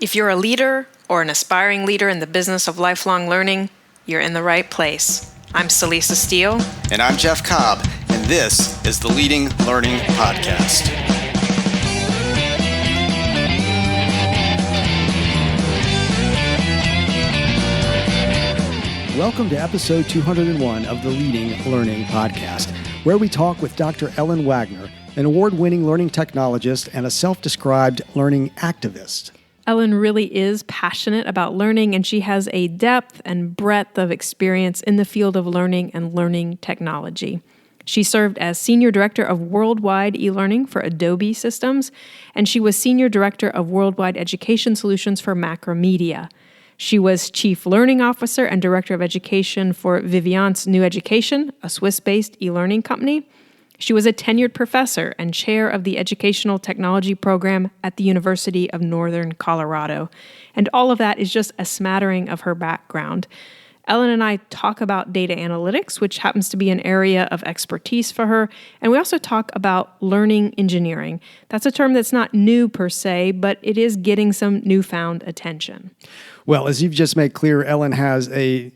If you're a leader or an aspiring leader in the business of lifelong learning, you're in the right place. I'm Celisa Steele. And I'm Jeff Cobb, and this is the Leading Learning Podcast. Welcome to episode 201 of the Leading Learning Podcast, where we talk with Dr. Ellen Wagner, an award-winning learning technologist and a self-described learning activist. Ellen really is passionate about learning, and she has a depth and breadth of experience in the field of learning and learning technology. She served as Senior Director of Worldwide E-Learning for Adobe Systems, and she was Senior Director of Worldwide Education Solutions for Macromedia. She was Chief Learning Officer and Director of Education for Viviance New Education, a Swiss-based e-learning company. She was a tenured professor and chair of the Educational Technology Program at the University of Northern Colorado. And all of that is just a smattering of her background. Ellen and I talk about data analytics, which happens to be an area of expertise for her. And we also talk about learning engineering. That's a term that's not new per se, but it is getting some newfound attention. Well, as you've just made clear, Ellen has a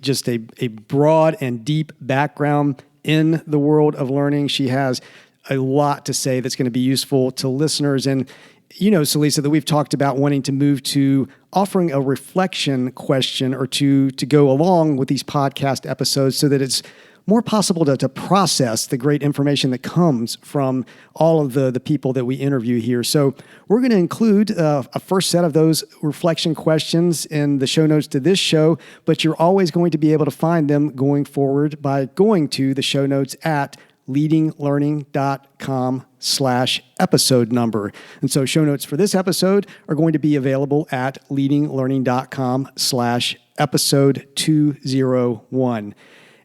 broad and deep background in the world of learning. She has a lot to say that's going to be useful to listeners. And you know, Celisa, that we've talked about wanting to move to offering a reflection question or two to go along with these podcast episodes so that it's more possible to process the great information that comes from all of the people that we interview here. So we're going to include a first set of those reflection questions in the show notes to this show, but you're always going to be able to find them going forward by going to the show notes at leadinglearning.com/episode number. And so show notes for this episode are going to be available at leadinglearning.com/episode 201.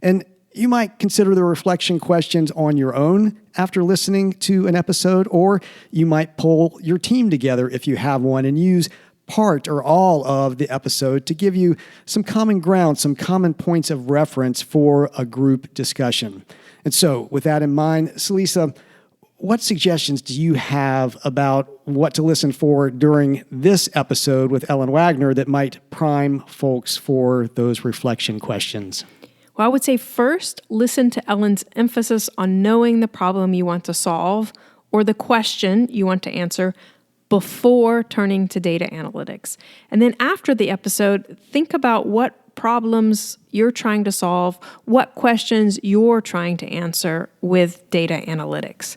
And you might consider the reflection questions on your own after listening to an episode, or you might pull your team together if you have one and use part or all of the episode to give you some common ground, some common points of reference for a group discussion. And so with that in mind, Celisa, what suggestions do you have about what to listen for during this episode with Ellen Wagner that might prime folks for those reflection questions? Well, I would say first, listen to Ellen's emphasis on knowing the problem you want to solve or the question you want to answer before turning to data analytics. And then after the episode, think about what problems you're trying to solve, what questions you're trying to answer with data analytics.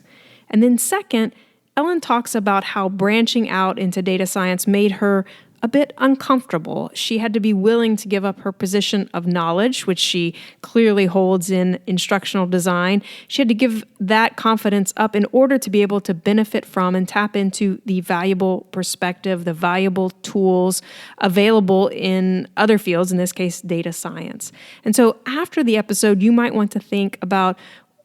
And then second, Ellen talks about how branching out into data science made her a bit uncomfortable. She had to be willing to give up her position of knowledge, which she clearly holds in instructional design. She had to give that confidence up in order to be able to benefit from and tap into the valuable perspective, the valuable tools available in other fields, in this case, data science. And so after the episode, you might want to think about,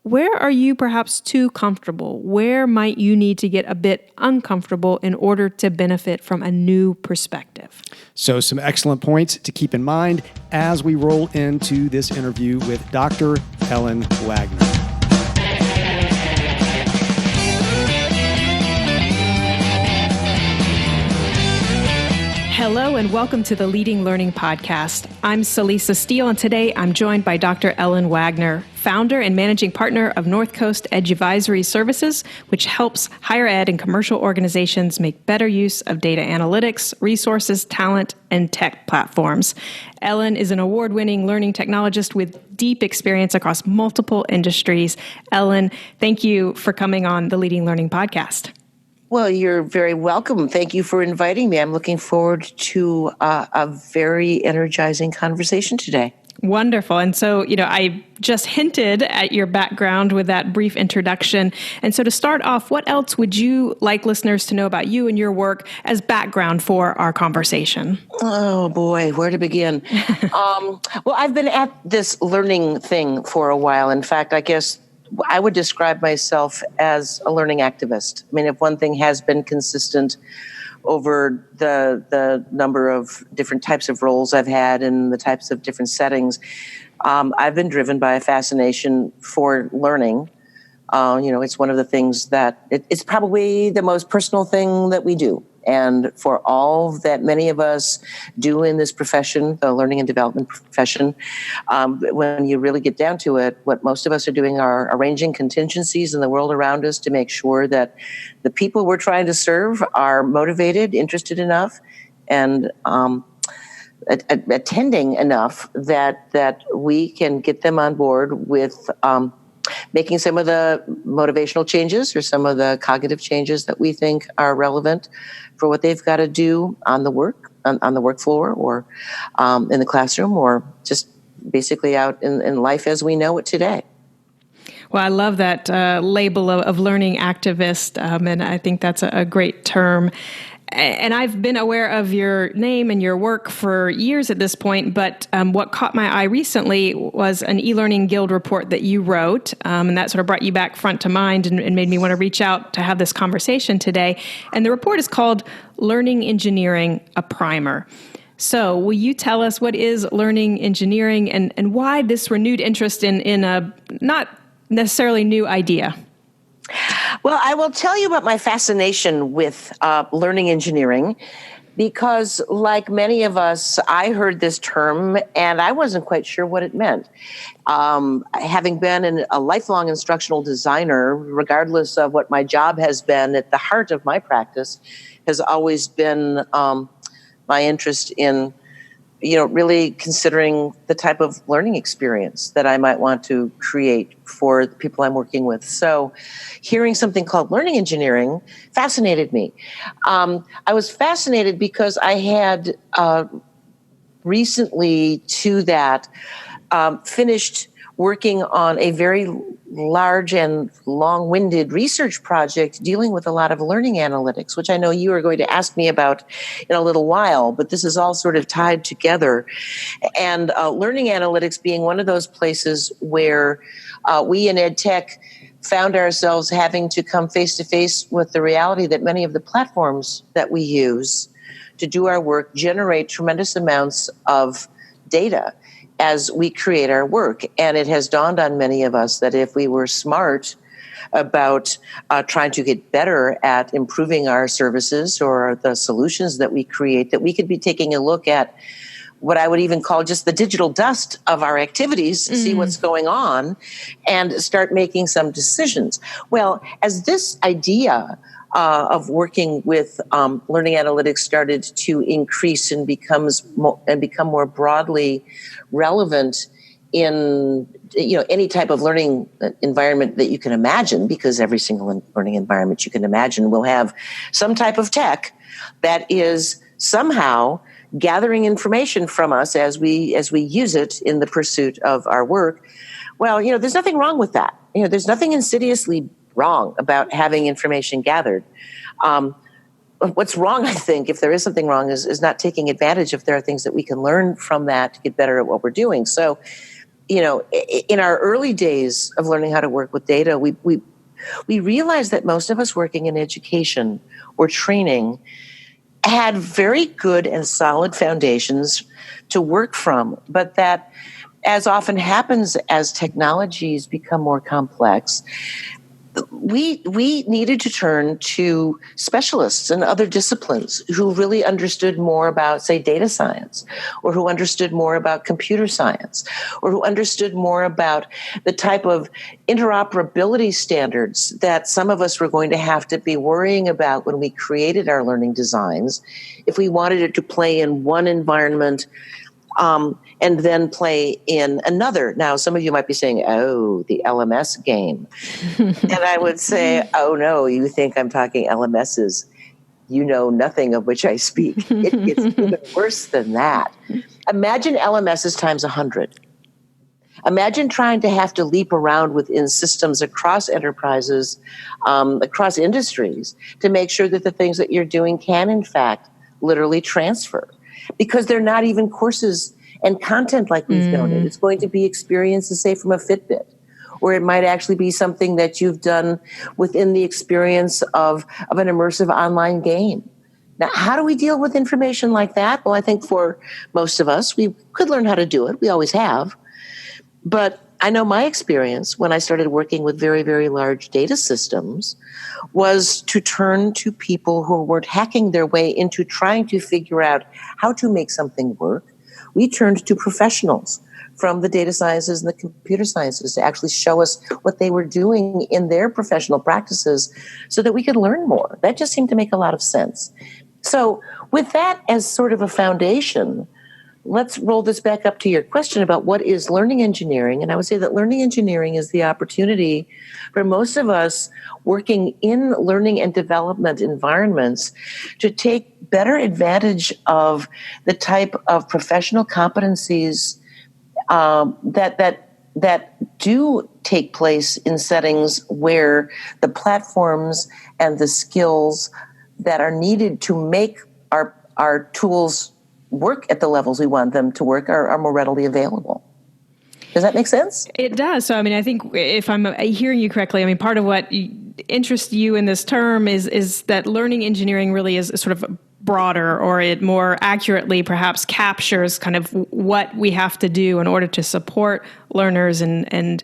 where are you perhaps too comfortable? Where might you need to get a bit uncomfortable in order to benefit from a new perspective? So some excellent points to keep in mind as we roll into this interview with Dr. Ellen Wagner. Hello and welcome to the Leading Learning Podcast. I'm Celisa Steele, and today I'm joined by Dr. Ellen Wagner, founder and managing partner of North Coast EduVisory Services, which helps higher ed and commercial organizations make better use of data analytics, resources, talent, and tech platforms. Ellen is an award-winning learning technologist with deep experience across multiple industries. Ellen, thank you for coming on the Leading Learning Podcast. Well, you're very welcome. Thank you for inviting me. I'm looking forward to a very energizing conversation today. Wonderful. And so, I just hinted at your background with that brief introduction. And so to start off, what else would you like listeners to know about you and your work as background for our conversation? Oh, boy, where to begin? Well, I've been at this learning thing for a while. In fact, I guess I would describe myself as a learning activist. I mean, if one thing has been consistent over the number of different types of roles I've had in the types of different settings, I've been driven by a fascination for learning. It's one of the things that it's probably the most personal thing that we do. And for all that many of us do in this profession, the learning and development profession, when you really get down to it, what most of us are doing are arranging contingencies in the world around us to make sure that the people we're trying to serve are motivated, interested enough, and attending enough that we can get them on board with making some of the motivational changes or some of the cognitive changes that we think are relevant for what they've got to do on the work floor, or in the classroom, or just basically out in life as we know it today. Well, I love that label of learning activist, and I think that's a great term. And I've been aware of your name and your work for years at this point, but what caught my eye recently was an e-learning guild report that you wrote, and that sort of brought you back front to mind and made me want to reach out to have this conversation today. And the report is called Learning Engineering, a Primer. So will you tell us what is learning engineering and why this renewed interest in a not necessarily new idea? Well, I will tell you about my fascination with learning engineering, because like many of us, I heard this term and I wasn't quite sure what it meant. Having been a lifelong instructional designer, regardless of what my job has been, at the heart of my practice has always been my interest in really considering the type of learning experience that I might want to create for the people I'm working with. So hearing something called learning engineering fascinated me. I was fascinated because I had recently to that finished working on a very large and long-winded research project dealing with a lot of learning analytics, which I know you are going to ask me about in a little while, but this is all sort of tied together. And learning analytics being one of those places where we in ed tech found ourselves having to come face to face with the reality that many of the platforms that we use to do our work generate tremendous amounts of data as we create our work. And it has dawned on many of us that if we were smart about trying to get better at improving our services or the solutions that we create, that we could be taking a look at what I would even call just the digital dust of our activities, see what's going on, and start making some decisions. Well, as this idea of working with learning analytics started to increase and become more broadly relevant in any type of learning environment that you can imagine, because every single learning environment you can imagine will have some type of tech that is somehow gathering information from us as we use it in the pursuit of our work. Well, there's nothing wrong with that. There's nothing insidiously wrong about having information gathered. What's wrong, I think, if there is something wrong, is not taking advantage if there are things that we can learn from that to get better at what we're doing. So, in our early days of learning how to work with data, we realized that most of us working in education or training had very good and solid foundations to work from, but that, as often happens as technologies become more complex, we needed to turn to specialists and other disciplines who really understood more about, say, data science, or who understood more about computer science, or who understood more about the type of interoperability standards that some of us were going to have to be worrying about when we created our learning designs, if we wanted it to play in one environment and then play in another. Now, some of you might be saying, oh, the LMS game. And I would say, oh, no, you think I'm talking LMSs. You know nothing of which I speak. It gets even worse than that. Imagine LMSs times 100. Imagine trying to have to leap around within systems across enterprises, across industries, to make sure that the things that you're doing can, in fact, literally transfer. Because they're not even courses and content like we've known it. It's going to be experiences, say, from a Fitbit, or it might actually be something that you've done within the experience of an immersive online game. Now, how do we deal with information like that? Well, I think for most of us, we could learn how to do it. We always have. But I know my experience when I started working with very, very large data systems was to turn to people who weren't hacking their way into trying to figure out how to make something work. We turned to professionals from the data sciences and the computer sciences to actually show us what they were doing in their professional practices so that we could learn more. That just seemed to make a lot of sense. So with that as sort of a foundation, let's roll this back up to your question about what is learning engineering. And I would say that learning engineering is the opportunity for most of us working in learning and development environments to take better advantage of the type of professional competencies that do take place in settings where the platforms and the skills that are needed to make our tools work at the levels we want them to work are more readily available. Does that make sense? It does. So, I mean, I think if I'm hearing you correctly, I mean, part of what interests you in this term is that learning engineering really is sort of broader, or it more accurately perhaps captures kind of what we have to do in order to support learners and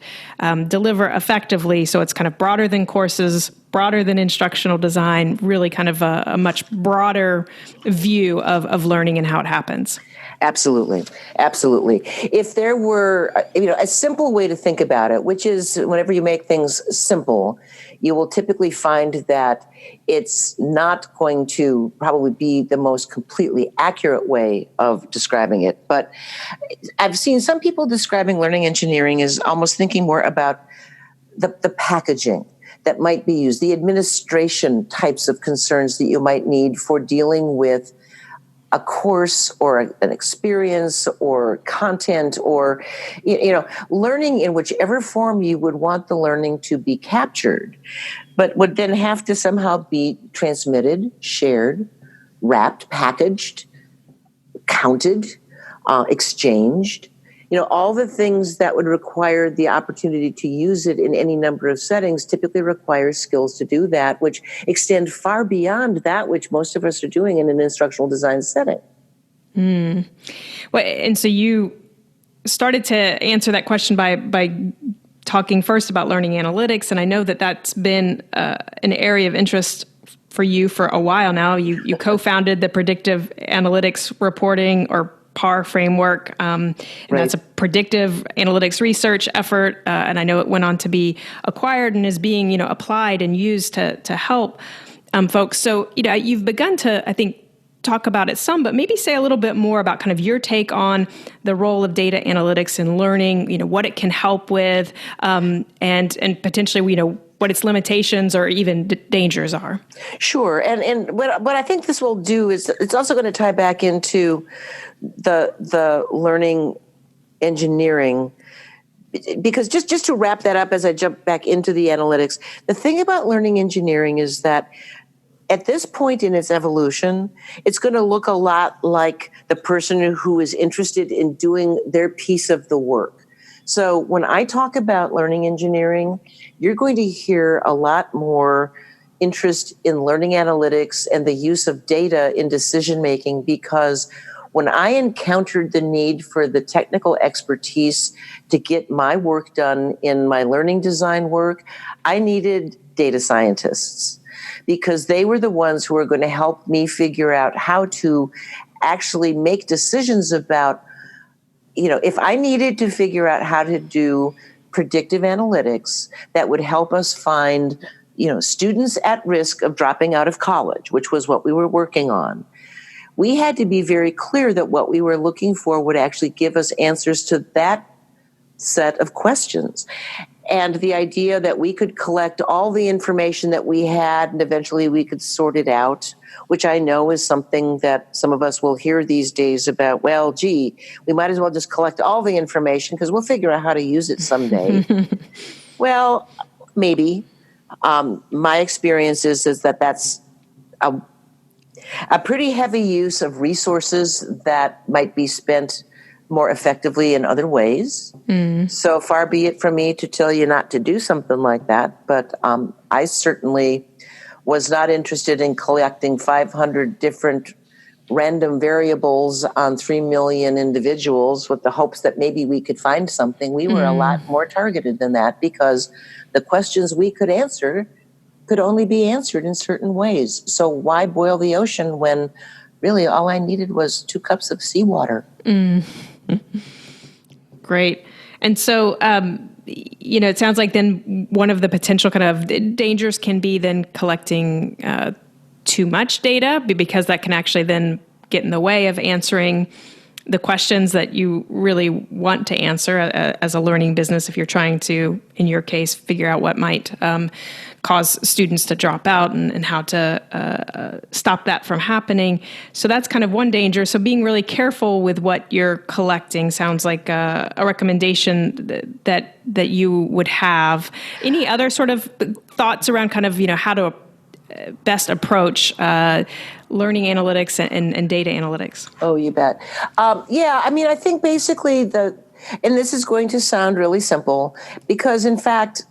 deliver effectively. So it's kind of broader than courses, broader than instructional design, really kind of a much broader view of learning and how it happens. Absolutely. Absolutely. If there were, a simple way to think about it, which is whenever you make things simple, you will typically find that it's not going to probably be the most completely accurate way of describing it. But I've seen some people describing learning engineering as almost thinking more about the packaging that might be used, the administration types of concerns that you might need for dealing with a course or an experience or content or, learning in whichever form you would want the learning to be captured, but would then have to somehow be transmitted, shared, wrapped, packaged, counted, exchanged. All the things that would require the opportunity to use it in any number of settings typically require skills to do that, which extend far beyond that which most of us are doing in an instructional design setting. Well, and so you started to answer that question by talking first about learning analytics, and I know that that's been an area of interest for you for a while now. You co-founded the Predictive Analytics Reporting, or PAR framework. And right. That's a predictive analytics research effort. And I know it went on to be acquired and is being, applied and used to help folks. So, you've begun to, I think, talk about it some, but maybe say a little bit more about kind of your take on the role of data analytics in learning, what it can help with, and potentially, what its limitations or even dangers are. Sure. And what I think this will do is it's also going to tie back into the learning engineering, because just to wrap that up as I jump back into the analytics, the thing about learning engineering is that at this point in its evolution, it's going to look a lot like the person who is interested in doing their piece of the work. So when I talk about learning engineering, you're going to hear a lot more interest in learning analytics and the use of data in decision making, because when I encountered the need for the technical expertise to get my work done in my learning design work, I needed data scientists, because they were the ones who were going to help me figure out how to actually make decisions about, if I needed to figure out how to do predictive analytics that would help us find, students at risk of dropping out of college, which was what we were working on. We had to be very clear that what we were looking for would actually give us answers to that set of questions. And the idea that we could collect all the information that we had and eventually we could sort it out, which I know is something that some of us will hear these days about, well, gee, we might as well just collect all the information because we'll figure out how to use it someday. Well, maybe. My experience is that that's a pretty heavy use of resources that might be spent more effectively in other ways. So far be it from me to tell you not to do something like that. But I certainly was not interested in collecting 500 different random variables on 3 million individuals with the hopes that maybe we could find something. We were a lot more targeted than that because the questions we could answer could only be answered in certain ways. So why boil the ocean when really all I needed was 2 cups of seawater? Great. And so, it sounds like then one of the potential kind of dangers can be then collecting too much data, because that can actually then get in the way of answering the questions that you really want to answer as a learning business, if you're trying to, in your case, figure out what might cause students to drop out and how to stop that from happening. So that's kind of one danger. So being really careful with what you're collecting sounds like a recommendation that you would have. Any other sort of thoughts around kind of, how to best approach learning analytics and data analytics? Oh, you bet. I think basically and this is going to sound really simple, because in fact,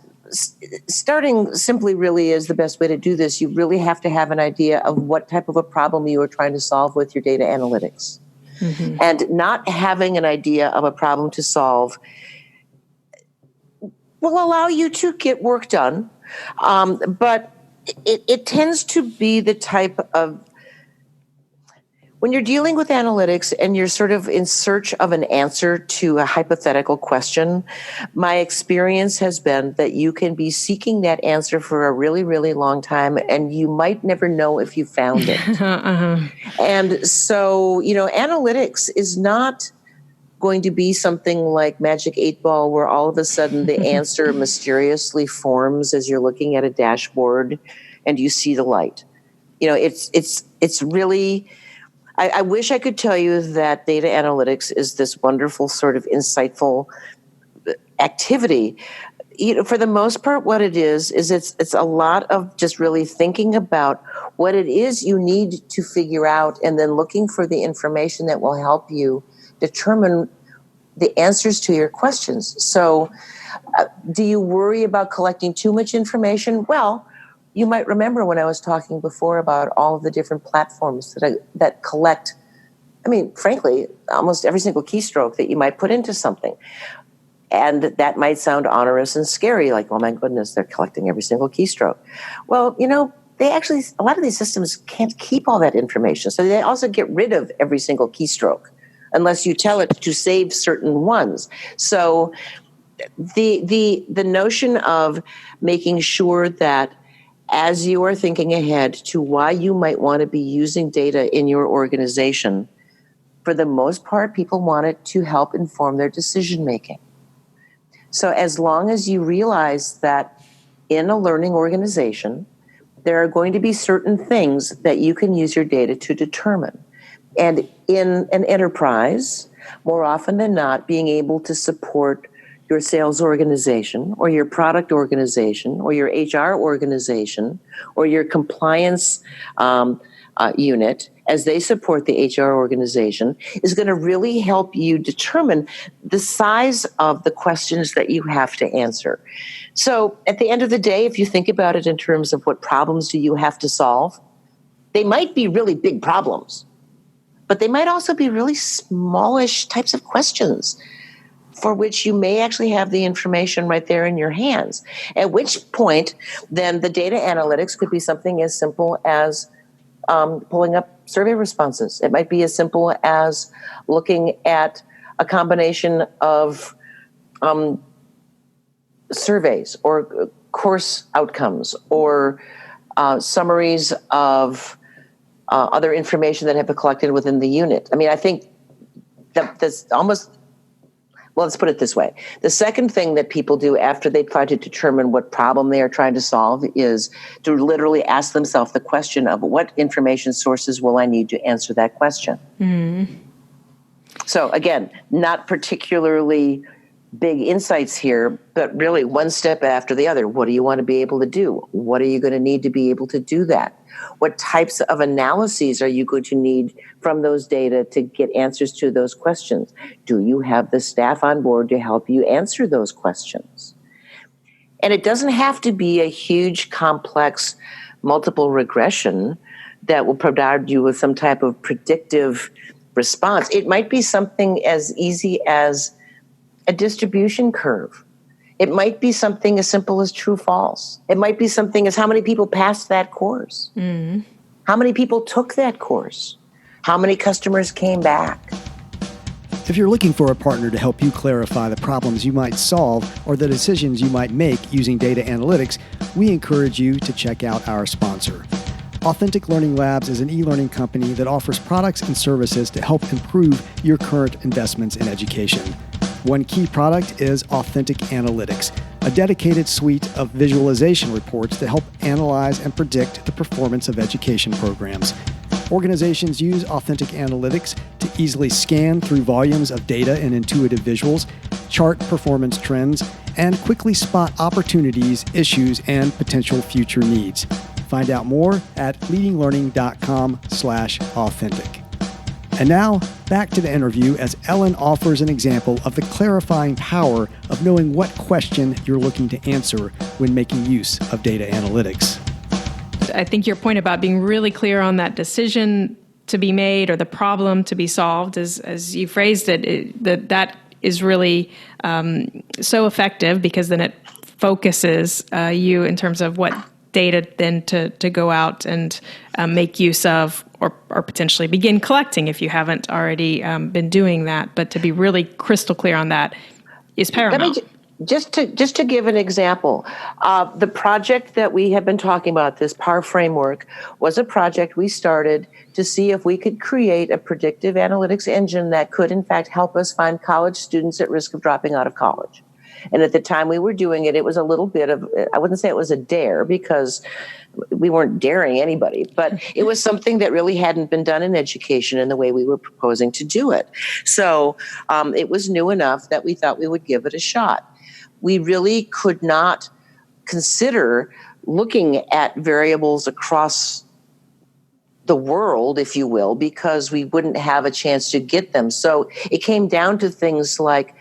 starting simply really is the best way to do this. You really have to have an idea of what type of a problem you are trying to solve with your data analytics. Mm-hmm. And not having an idea of a problem to solve will allow you to get work done, but it tends to be the type of, when you're dealing with analytics and you're sort of in search of an answer to a hypothetical question, my experience has been that you can be seeking that answer for a really, really long time, and you might never know if you found it. And so, analytics is not going to be something like Magic 8 Ball, where all of a sudden the answer mysteriously forms as you're looking at a dashboard and you see the light. It's really, I wish I could tell you that data analytics is this wonderful sort of insightful activity. For the most part, what it is it's a lot of just really thinking about what it is you need to figure out, and then looking for the information that will help you determine the answers to your questions. So do you worry about collecting too much information? Well, you might remember when I was talking before about all of the different platforms that collect, frankly, almost every single keystroke that you might put into something. And that might sound onerous and scary, like, oh my goodness, they're collecting every single keystroke. Well, they actually, a lot of these systems can't keep all that information. So they also get rid of every single keystroke unless you tell it to save certain ones. So the notion of making sure that as you are thinking ahead to why you might want to be using data in your organization, for the most part, people want it to help inform their decision making. So as long as you realize that in a learning organization, there are going to be certain things that you can use your data to determine. And in an enterprise, more often than not, being able to support your sales organization or your product organization or your HR organization or your compliance unit as they support the HR organization is going to really help you determine the size of the questions that you have to answer. So at the end of the day, if you think about it in terms of what problems do you have to solve, they might be really big problems, but they might also be really smallish types of questions for which you may actually have the information right there in your hands. At which point, then the data analytics could be something as simple as pulling up survey responses. It might be as simple as looking at a combination of surveys or course outcomes or summaries of other information that have been collected within the unit. I think that's almost, well, let's put it this way. The second thing that people do after they try to determine what problem they are trying to solve is to literally ask themselves the question of what information sources will I need to answer that question? Mm-hmm. So again, not particularly big insights here, but really one step after the other. What do you want to be able to do? What are you going to need to be able to do that? What types of analyses are you going to need from those data to get answers to those questions? Do you have the staff on board to help you answer those questions? And it doesn't have to be a huge, complex, multiple regression. that will provide you with some type of predictive response. It might be something as easy as a distribution curve. It might be something as simple as true false. It might be something as how many people passed that course. How many people took that course? How many customers came back? If you're looking for a partner to help you clarify the problems you might solve or the decisions you might make using data analytics, we encourage you to check out our sponsor. Authentic Learning Labs is an e-learning company that offers products and services to help improve your current investments in education. One key product is Authentic Analytics, a dedicated suite of visualization reports that help analyze and predict the performance of education programs. Organizations use Authentic Analytics to easily scan through volumes of data and intuitive visuals, chart performance trends, and quickly spot opportunities, issues, and potential future needs. Find out more at leadinglearning.com/authentic. And now, back to the interview as Ellen offers an example of the clarifying power of knowing what question you're looking to answer when making use of data analytics. I think your point about being really clear on that decision to be made or the problem to be solved, as you phrased it, that is really so effective, because then it focuses you in terms of what data then to go out and make use of or potentially begin collecting if you haven't already been doing that. But to be really crystal clear on that is paramount. Just to give an example, the project that we have been talking about, this PAR framework, was a project we started to see if we could create a predictive analytics engine that could, in fact, help us find college students at risk of dropping out of college. And at the time we were doing it, it was a little bit of, I wouldn't say it was a dare, because we weren't daring anybody, but it was something that really hadn't been done in education in the way we were proposing to do it. So it was new enough that we thought we would give it a shot. We really could not consider looking at variables across the world, if you will, because we wouldn't have a chance to get them. So it came down to things like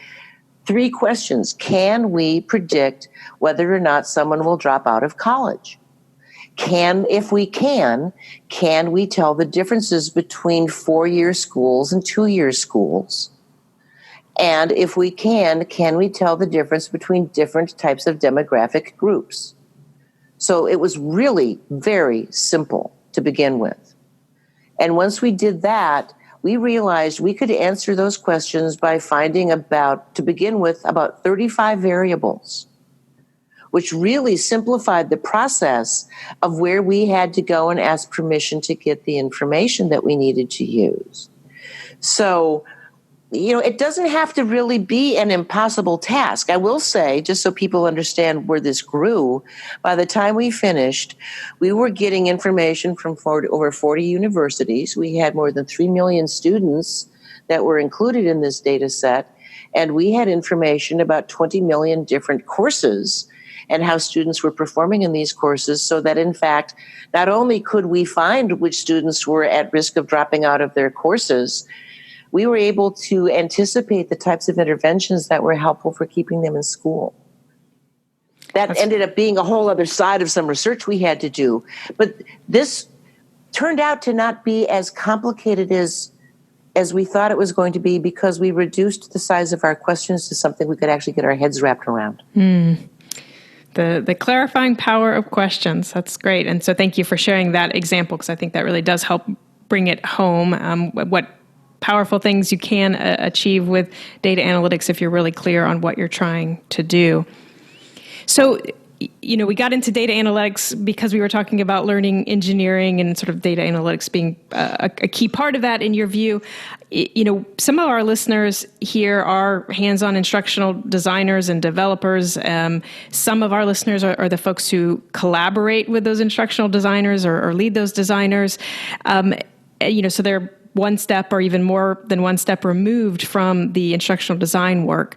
3 questions. Can we predict whether or not someone will drop out of college? If we can we tell the differences between 4-year schools and 2-year schools? And if we can we tell the difference between different types of demographic groups? So it was really very simple to begin with. And once we did that, we realized we could answer those questions by finding about 35 variables, which really simplified the process of where we had to go and ask permission to get the information that we needed to use. So, it doesn't have to really be an impossible task. I will say, just so people understand where this grew, by the time we finished, we were getting information from over 40 universities. We had more than 3 million students that were included in this data set, and we had information about 20 million different courses and how students were performing in these courses, so that, in fact, not only could we find which students were at risk of dropping out of their courses, we were able to anticipate the types of interventions that were helpful for keeping them in school. That ended up being a whole other side of some research we had to do. But this turned out to not be as complicated as we thought it was going to be, because we reduced the size of our questions to something we could actually get our heads wrapped around. The clarifying power of questions. That's great. And so thank you for sharing that example, because I think that really does help bring it home, what powerful things you can achieve with data analytics if you're really clear on what you're trying to do. So, we got into data analytics because we were talking about learning engineering and sort of data analytics being a key part of that in your view. Some of our listeners here are hands-on instructional designers and developers. Some of our listeners are the folks who collaborate with those instructional designers or lead those designers. So they're one step or even more than one step removed from the instructional design work.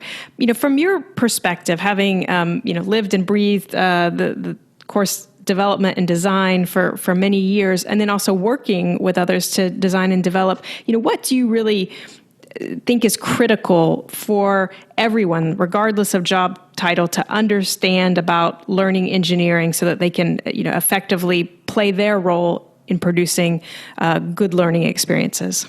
From your perspective, having lived and breathed the course development and design for many years, and then also working with others to design and develop, what do you really think is critical for everyone, regardless of job title, to understand about learning engineering so that they can effectively play their role in producing good learning experiences?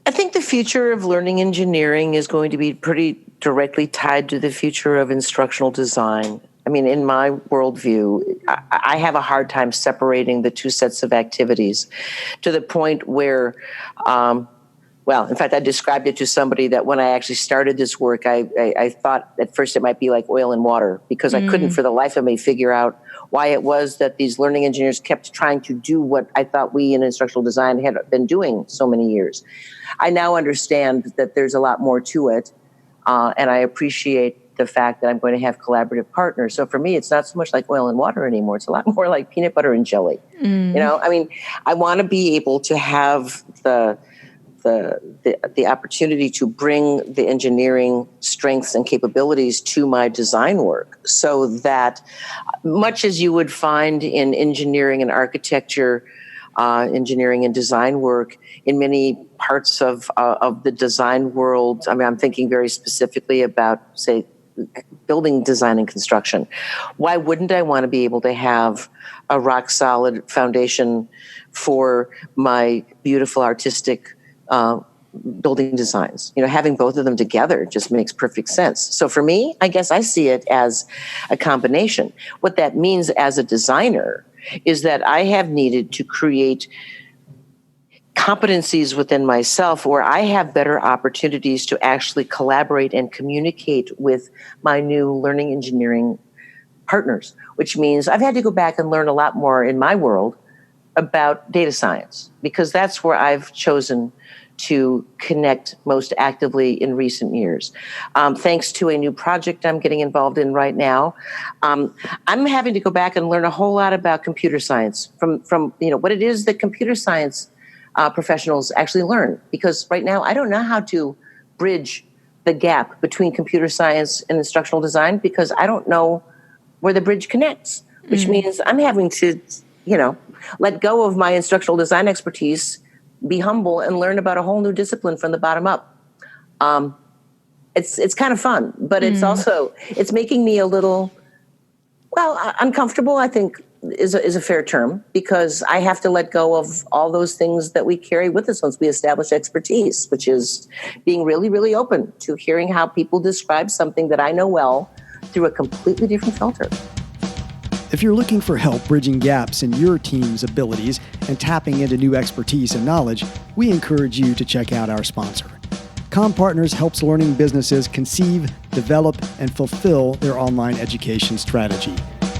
I think the future of learning engineering is going to be pretty directly tied to the future of instructional design. I mean, in my worldview, I have a hard time separating the two sets of activities to the point where, in fact, I described it to somebody that when I actually started this work, I thought at first it might be like oil and water, because I couldn't for the life of me figure out why it was that these learning engineers kept trying to do what I thought we in instructional design had been doing so many years. I now understand that there's a lot more to it, and I appreciate the fact that I'm going to have collaborative partners. So for me, it's not so much like oil and water anymore. It's a lot more like peanut butter and jelly. You know, I mean, I want to be able to have the opportunity to bring the engineering strengths and capabilities to my design work, so that much as you would find in engineering and architecture, engineering and design work in many parts of the design world. I mean, I'm thinking very specifically about, say, building design and construction. Why wouldn't I want to be able to have a rock solid foundation for my beautiful artistic building designs? You know, having both of them together just makes perfect sense. So for me, I guess I see it as a combination. What that means as a designer is that I have needed to create competencies within myself where I have better opportunities to actually collaborate and communicate with my new learning engineering partners, which means I've had to go back and learn a lot more in my world about data science, because that's where I've chosen to connect most actively in recent years. Thanks to a new project I'm getting involved in right now, I'm having to go back and learn a whole lot about computer science from what it is that computer science professionals actually learn. Because right now I don't know how to bridge the gap between computer science and instructional design, because I don't know where the bridge connects, which means I'm having to, let go of my instructional design expertise, be humble, and learn about a whole new discipline from the bottom up. It's kind of fun, but it's making me a little, uncomfortable, I think is a fair term, because I have to let go of all those things that we carry with us once we establish expertise, which is being really, really open to hearing how people describe something that I know well through a completely different filter. If you're looking for help bridging gaps in your team's abilities and tapping into new expertise and knowledge, we encourage you to check out our sponsor. CommPartners helps learning businesses conceive, develop, and fulfill their online education strategy.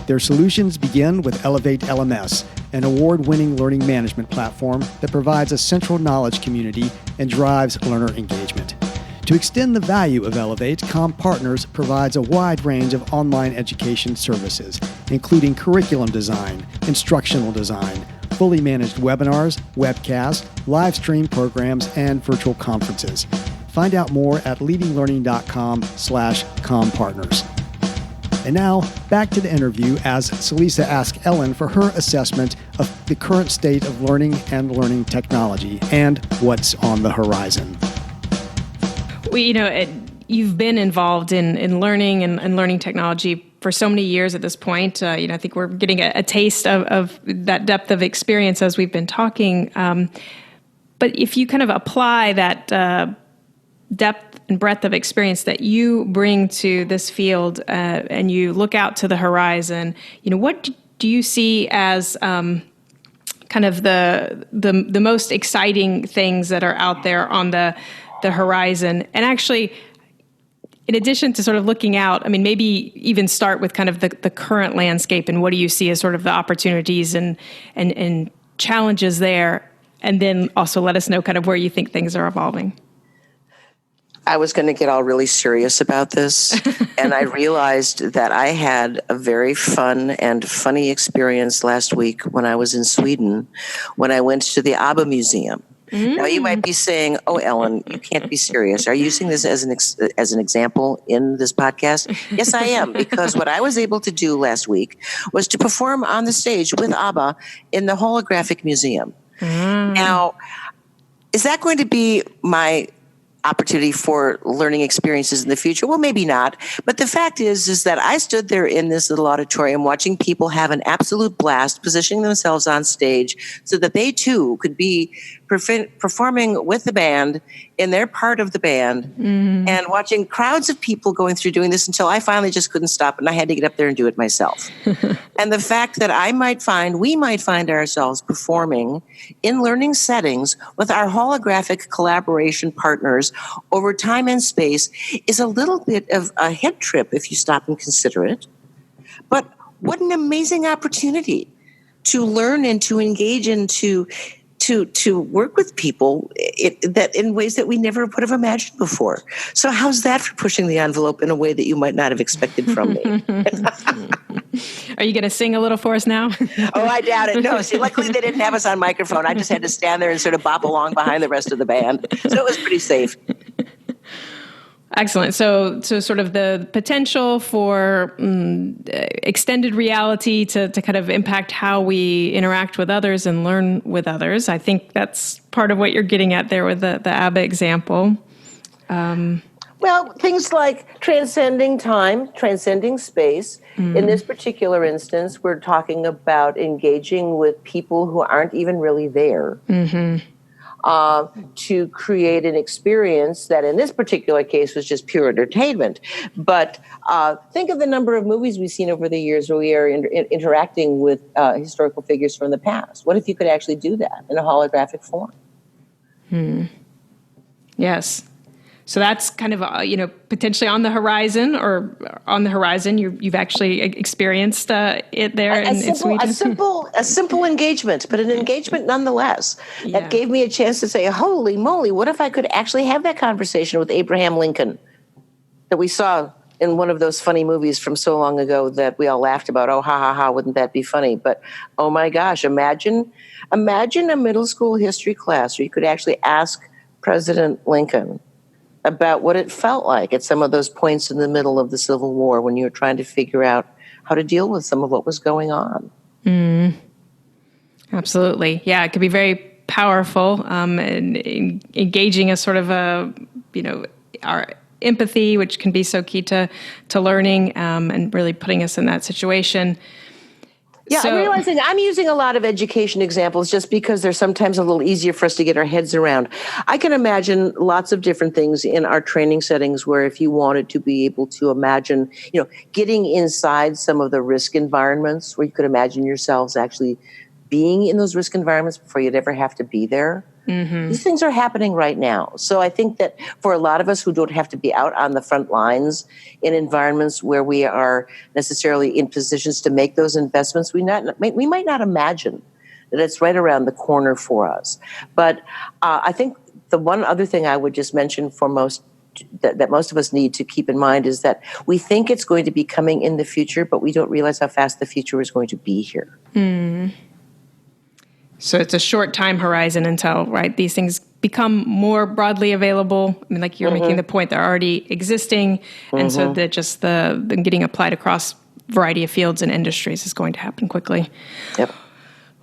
Their solutions begin with Elevate LMS, an award-winning learning management platform that provides a central knowledge community and drives learner engagement. To extend the value of Elevate, CommPartners provides a wide range of online education services, including curriculum design, instructional design, fully managed webinars, webcasts, live stream programs, and virtual conferences. Find out more at leadinglearning.com/CommPartners. And now, back to the interview as Celisa asks Ellen for her assessment of the current state of learning and learning technology and what's on the horizon. You've been involved in learning and learning technology for so many years at this point. I think we're getting a taste of that depth of experience as we've been talking. But if you kind of apply that depth and breadth of experience that you bring to this field and you look out to the horizon, what do you see as kind of the most exciting things that are out there on the horizon? And actually, in addition to sort of looking out, I mean, maybe even start with kind of the current landscape and what do you see as sort of the opportunities and challenges there, and then also let us know kind of where you think things are evolving. I was going to get all really serious about this, and I realized that I had a very fun and funny experience last week when I was in Sweden, when I went to the ABBA Museum. Now, you might be saying, "Oh, Ellen, you can't be serious. Are you using this as an example in this podcast?" Yes, I am, because what I was able to do last week was to perform on the stage with ABBA in the Holographic Museum. Now, is that going to be my opportunity for learning experiences in the future? Well, maybe not. But the fact is that I stood there in this little auditorium watching people have an absolute blast, positioning themselves on stage so that they too could be performing with the band in their part of the band, and watching crowds of people going through doing this until I finally just couldn't stop and I had to get up there and do it myself. And the fact that we might find ourselves performing in learning settings with our holographic collaboration partners over time and space is a little bit of a head trip if you stop and consider it. But what an amazing opportunity to learn and to engage and to work with people that in ways that we never would have imagined before. So how's that for pushing the envelope in a way that you might not have expected from me? Are you going to sing a little for us now? Oh, I doubt it. No, see, luckily they didn't have us on microphone. I just had to stand there and sort of bop along behind the rest of the band. So it was pretty safe. Excellent. So sort of the potential for extended reality to kind of impact how we interact with others and learn with others. I think that's part of what you're getting at there with the ABBA example. Well, things like transcending time, transcending space. In this particular instance, we're talking about engaging with people who aren't even really there. To create an experience that in this particular case was just pure entertainment. But think of the number of movies we've seen over the years where we are interacting with historical figures from the past. What if you could actually do that in a holographic form? Yes. So that's kind of, potentially on the horizon, you've actually experienced it there in Sweden. A simple engagement, but an engagement nonetheless. Yeah. That gave me a chance to say, holy moly, what if I could actually have that conversation with Abraham Lincoln that we saw in one of those funny movies from so long ago that we all laughed about? Oh, ha, ha, ha, wouldn't that be funny? But, oh my gosh, imagine a middle school history class where you could actually ask President Lincoln about what it felt like at some of those points in the middle of the Civil War when you were trying to figure out how to deal with some of what was going on. Absolutely. Yeah, it could be very powerful and engaging a sort of our empathy, which can be so key to learning and really putting us in that situation. Yeah, I'm realizing I'm using a lot of education examples just because they're sometimes a little easier for us to get our heads around. I can imagine lots of different things in our training settings where if you wanted to be able to imagine, getting inside some of the risk environments where you could imagine yourselves actually being in those risk environments before you'd ever have to be there. These things are happening right now. So I think that for a lot of us who don't have to be out on the front lines in environments where we are necessarily in positions to make those investments, we might not imagine that it's right around the corner for us. But I think the one other thing I would just mention for that most of us need to keep in mind is that we think it's going to be coming in the future, but we don't realize how fast the future is going to be here. So it's a short time horizon until, right, these things become more broadly available. I mean, like you're making the point, they're already existing. And so that just the getting applied across a variety of fields and industries is going to happen quickly. Yep.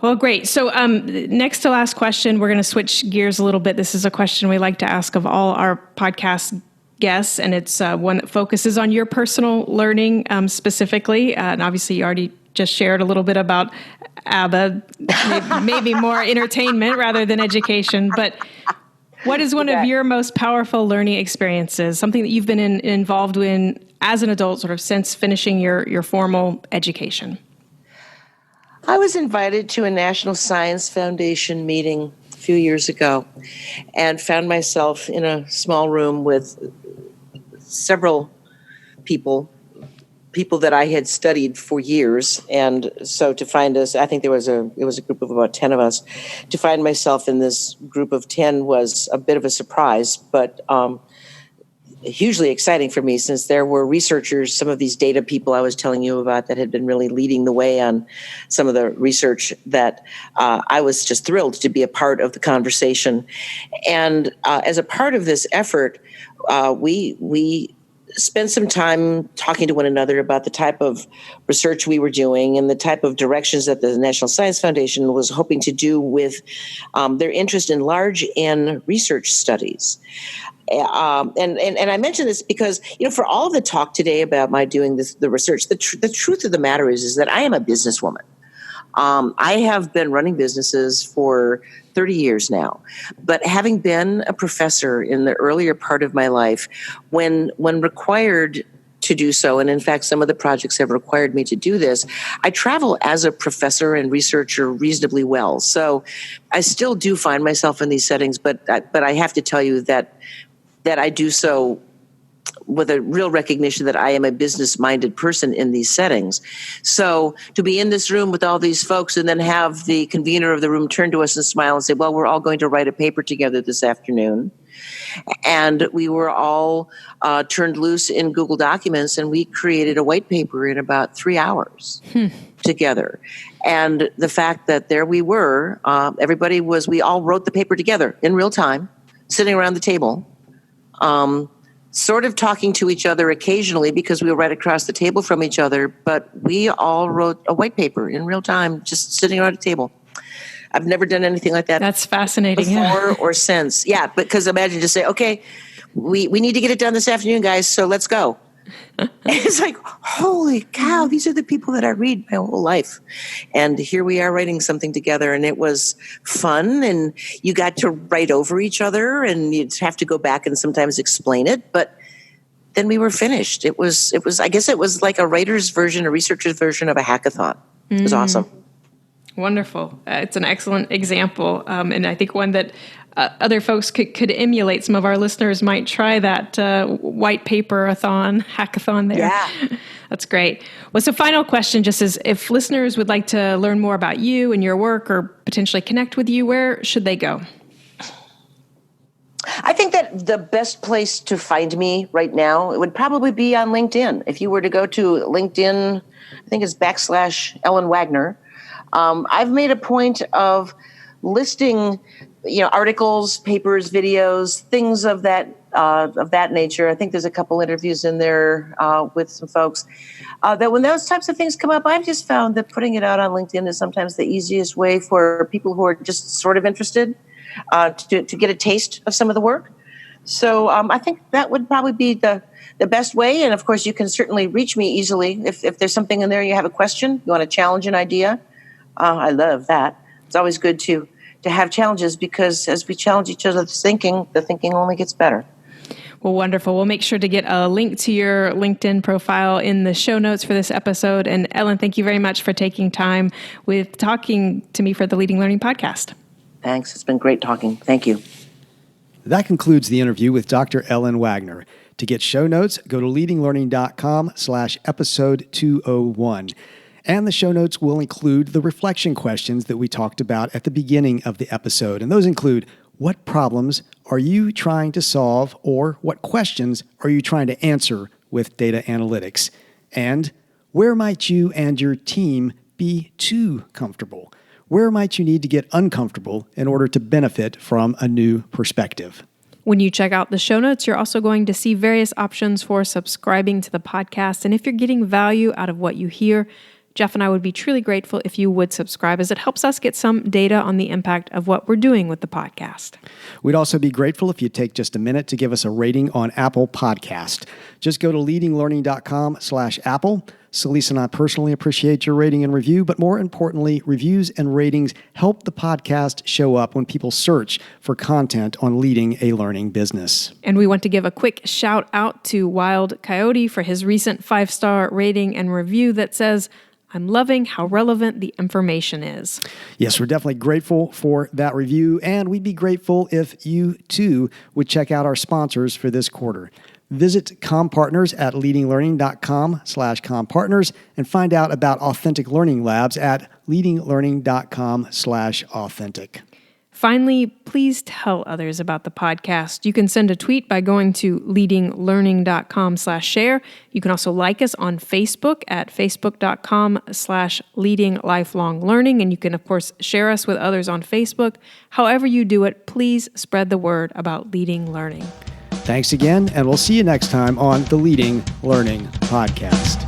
Well, great. So next to last question, we're going to switch gears a little bit. This is a question we like to ask of all our podcast guests, and it's one that focuses on your personal learning specifically. And obviously, you already just shared a little bit about ABBA, maybe more entertainment rather than education. But what is one of your most powerful learning experiences, something that you've been involved in as an adult sort of since finishing your formal education? I was invited to a National Science Foundation meeting a few years ago and found myself in a small room with several people that I had studied for years. And so to find us, I think it was a group of about 10 of us. To find myself in this group of 10 was a bit of a surprise, but hugely exciting for me since there were researchers, some of these data people I was telling you about that had been really leading the way on some of the research that I was just thrilled to be a part of the conversation. And as a part of this effort, we spent some time talking to one another about the type of research we were doing and the type of directions that the National Science Foundation was hoping to do with their interest in large N research studies. And I mention this because, for all of the talk today about my doing the research, the truth of the matter is that I am a businesswoman. I have been running businesses for 30 years now, but having been a professor in the earlier part of my life, when required to do so, and in fact, some of the projects have required me to do this, I travel as a professor and researcher reasonably well. So I still do find myself in these settings, but I have to tell you that I do so with a real recognition that I am a business-minded person in these settings. So to be in this room with all these folks and then have the convener of the room turn to us and smile and say, well, we're all going to write a paper together this afternoon. And we were all turned loose in Google Documents, and we created a white paper in about 3 hours together. And the fact that there we were, we all wrote the paper together in real time, sitting around the table, sort of talking to each other occasionally because we were right across the table from each other, but we all wrote a white paper in real time, just sitting around a table. I've never done anything like that. That's fascinating. Before or since. Yeah, because imagine just say, okay, we need to get it done this afternoon, guys, so let's go. It's like, holy cow, these are the people that I read my whole life. And here we are writing something together, and it was fun, and you got to write over each other, and you'd have to go back and sometimes explain it, but then we were finished. It was I guess it was like a writer's version, a researcher's version of a hackathon. It was awesome. Wonderful. It's an excellent example, and I think one that other folks could emulate. Some of our listeners might try that white paper-a-thon, hackathon there. Yeah. That's great. Well, so final question, just as if listeners would like to learn more about you and your work or potentially connect with you, where should they go? I think that the best place to find me right now, it would probably be on LinkedIn. If you were to go to LinkedIn, I think it's /Ellen Wagner. I've made a point of listing, articles, papers, videos, things of that nature. I think there's a couple interviews in there with some folks. That when those types of things come up, I've just found that putting it out on LinkedIn is sometimes the easiest way for people who are just sort of interested to get a taste of some of the work. So I think that would probably be the best way. And of course, you can certainly reach me easily if there's something in there you have a question, you want to challenge an idea. I love that. It's always good to have challenges because as we challenge each other's thinking, the thinking only gets better. Well, wonderful. We'll make sure to get a link to your LinkedIn profile in the show notes for this episode. And Ellen, thank you very much for taking time with talking to me for the Leading Learning podcast. Thanks. It's been great talking. Thank you. That concludes the interview with Dr. Ellen Wagner. To get show notes, go to leadinglearning.com/episode 201. And the show notes will include the reflection questions that we talked about at the beginning of the episode. And those include, what problems are you trying to solve, or what questions are you trying to answer with data analytics? And where might you and your team be too comfortable? Where might you need to get uncomfortable in order to benefit from a new perspective? When you check out the show notes, you're also going to see various options for subscribing to the podcast. And if you're getting value out of what you hear, Jeff and I would be truly grateful if you would subscribe, as it helps us get some data on the impact of what we're doing with the podcast. We'd also be grateful if you'd take just a minute to give us a rating on Apple Podcast. Just go to leadinglearning.com/Apple. Celisa and I personally appreciate your rating and review, but more importantly, reviews and ratings help the podcast show up when people search for content on leading a learning business. And we want to give a quick shout out to Wild Coyote for his recent 5-star rating and review that says, "I'm loving how relevant the information is." Yes, we're definitely grateful for that review, and we'd be grateful if you, too, would check out our sponsors for this quarter. Visit CommPartners at leadinglearning.com/CommPartners and find out about Authentic Learning Labs at leadinglearning.com/authentic. Finally, please tell others about the podcast. You can send a tweet by going to leadinglearning.com/share. You can also like us on Facebook at facebook.com/leadinglifelonglearning. And you can, of course, share us with others on Facebook. However you do it, please spread the word about Leading Learning. Thanks again, and we'll see you next time on the Leading Learning Podcast.